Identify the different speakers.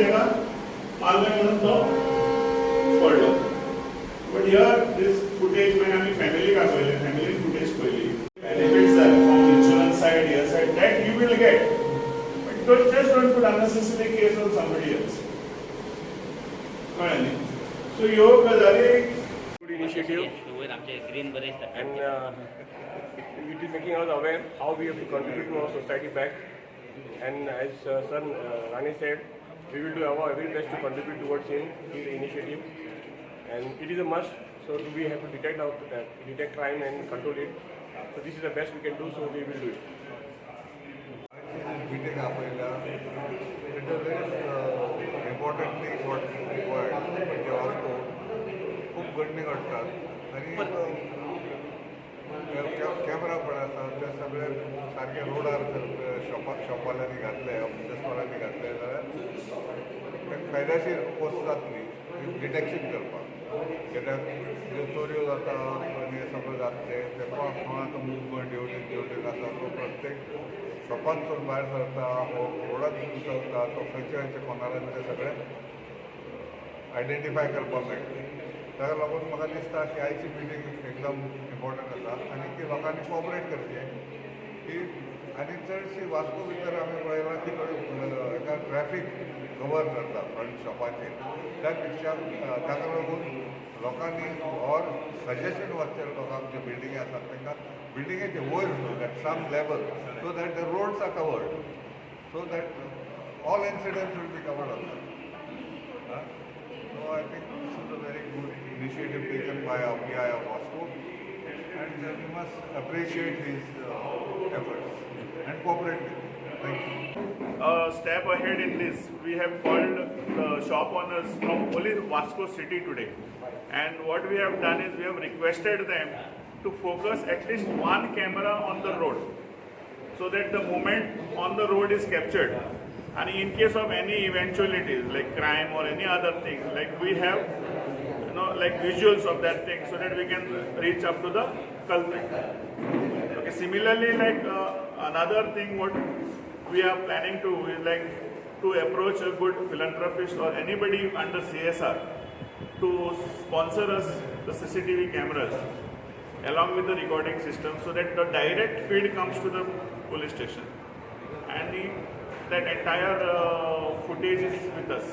Speaker 1: त्याला माल नाही म्हणून तो पडलो. But here this footage when आम्ही family दाखवले, family footage पहिली. Benefits are from insurance side, here side, that you will get. But don't put unnecessary case on somebody else. कळलं? So यो गजाली
Speaker 2: good initiative and it is making us aware how we have to contribute to our society back, and as Sir Rane said, we will do our very best to contribute towards his initiative, and it is a must. So we have to detect crime and control it. So this is the best we can do, so we will do it.
Speaker 3: Meeting आपल्याला it is very importantly what required म्हणजे वाचतो खूप घडणी घडतात आणि camera पण असतात त्या सगळे सारखे रोडार शॉपाल्यांनी घातले ऑफिसवाल्यांनी घातले जाल्यार फायद्याचीर वस्त जातली डिटेक्शन करपाक कित्याक ज्यो चोऱ्यो जाता आनी सगळें जातले ते कोण आतां मुवमेंट येवटेन आसा तो प्रत्येक शॉपांतसून भायर सरता हो रोडांतसून चलता तो खंयच्या खंयच्या कोनारांनी ते सगळें आयडेंटिफाय करपाक मेळटलें. ताका लागून म्हाका दिसता की आयची मिटींग एकदम इम्पॉर्टंट आसा आनी ती लोकांनी कॉपरेट करचें की आनी चडशी वास्को भितर आमी पळयलां की एका ट्रॅफीक कवर करता फ्रंट शॉपाचेर त्या पेक्षा ताका लागून लोकांनी ऑर सजेशन वाचचें लोकांक ज्यो बिल्डिंगी आसात तांकां बिल्डिंगेचे वयर at some level so that the roads are covered so that all incidents will be covered on that. So I think this is a very good initiative taken by RBI of Vasco, and we must appreciate his efforts and cooperate with him. Thank you.
Speaker 1: A step ahead in this, we have called the shop owners from only Vasco city today, and what we have done is we have requested them to focus at least one camera on the road, so that the movement on the road is captured. And in case of any eventualities like crime or any other thing, like we have, like visuals of that thing, so that we can reach up to the culprit. Okay. Similarly, like another thing, what we are planning to is like to approach a good philanthropist or anybody under CSR to sponsor us the CCTV cameras along with the recording system, so that the direct feed comes to the police station and that entire footage is with us.